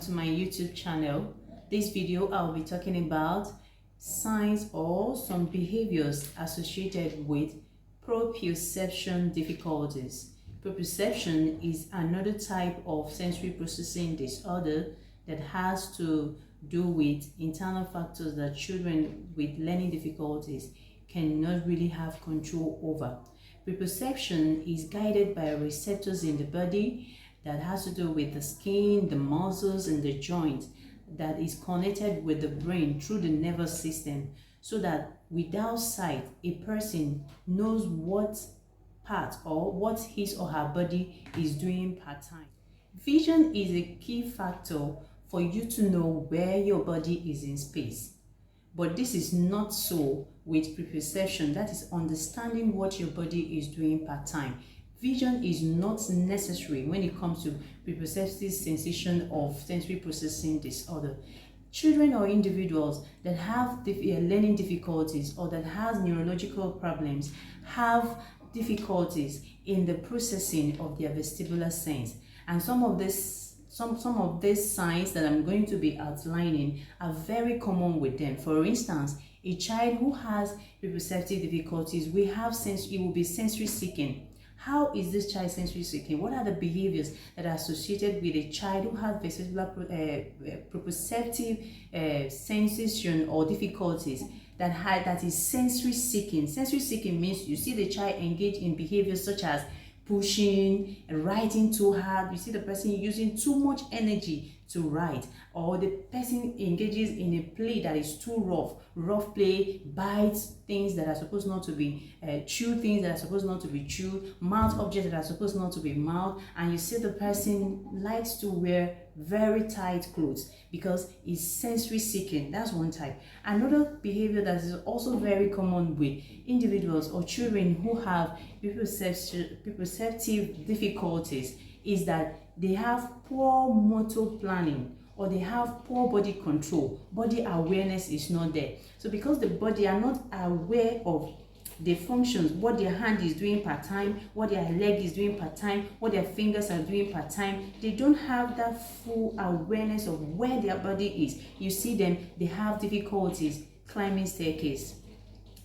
to my YouTube channel. This video I'll be talking about signs or some behaviors associated with proprioception difficulties. Proprioception is another type of sensory processing disorder that has to do with internal factors that children with learning difficulties cannot really have control over. Proprioception is guided by receptors in the body that has to do with the skin, the muscles, and the joints that is connected with the brain through the nervous system, so that without sight, a person knows what part or what his or her body is doing part time. Vision is a key factor for you to know where your body is in space. But this is not so with proprioception, that is understanding what your body is doing part time. Vision is not necessary when it comes to proprioceptive sensation of sensory processing disorder. Children or individuals that have learning difficulties or that has neurological problems have difficulties in the processing of their vestibular sense, and some of these signs that I'm going to be outlining are very common with them. For instance, a child who has proprioceptive difficulties, it will be sensory seeking. How is this child sensory seeking? What are the behaviors that are associated with a child who has vestibular proprioceptive sensation or difficulties that is sensory seeking? Sensory seeking means you see the child engage in behaviors such as pushing, writing too hard. You see the person using too much energy to write, or the person engages in a play that is too rough play, bites things that are supposed not to be chew things that are supposed not to be chewed, mouth objects that are supposed not to be mouthed, and you see the person likes to wear very tight clothes because he's sensory seeking. That's one type. Another behavior that is also very common with individuals or children who have proprioceptive difficulties is that they have poor motor planning, or they have poor body control. Body awareness is not there. So because the body are not aware of the functions, what their hand is doing part time, what their leg is doing part time, what their fingers are doing part time, they don't have that full awareness of where their body is. You see them, they have difficulties climbing staircase.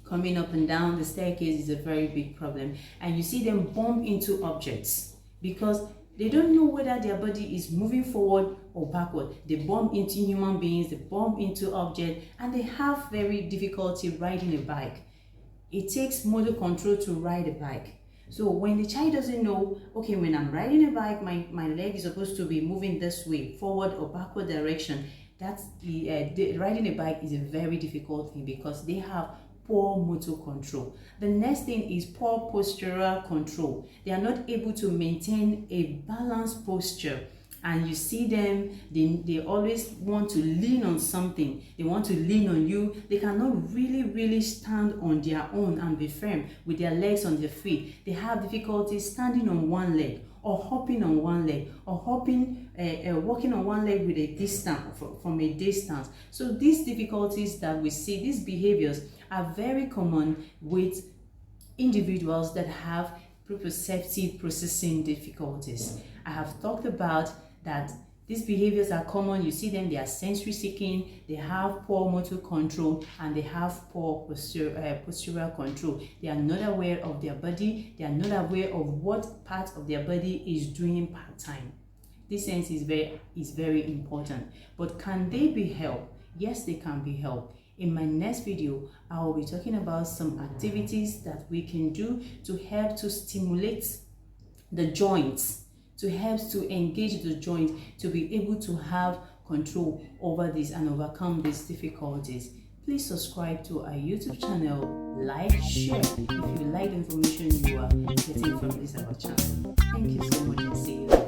Coming up and down the staircase is a very big problem, and you see them bump into objects because they don't know whether their body is moving forward or backward. They bump into human beings, they bump into objects, and they have very difficulty riding a bike. It takes motor control to ride a bike. So when the child doesn't know, okay, when I'm riding a bike, my leg is supposed to be moving this way, forward or backward direction, riding a bike is a very difficult thing because they have poor motor control. The next thing is poor postural control. They are not able to maintain a balanced posture, and you see them, they always want to lean on something. They want to lean on you. They cannot really stand on their own and be firm with their legs on their feet. They have difficulty standing on one leg, or hopping on one leg, or walking on one leg with a distance from a distance. So these difficulties that we see, these behaviors are very common with individuals that have proprioceptive processing difficulties. I have talked about that these behaviors are common. You see them, they are sensory seeking, they have poor motor control, and they have poor postural control. They are not aware of their body. They are not aware of what part of their body is doing part time. This sense is very important. But can they be helped? Yes, they can be helped. In my next video, I will be talking about some activities that we can do to help to stimulate the joints, to help to engage the joint, to be able to have control over this and overcome these difficulties. Please subscribe to our YouTube channel, like, share if you like the information you are getting from this our channel. Thank you so much, and see you later.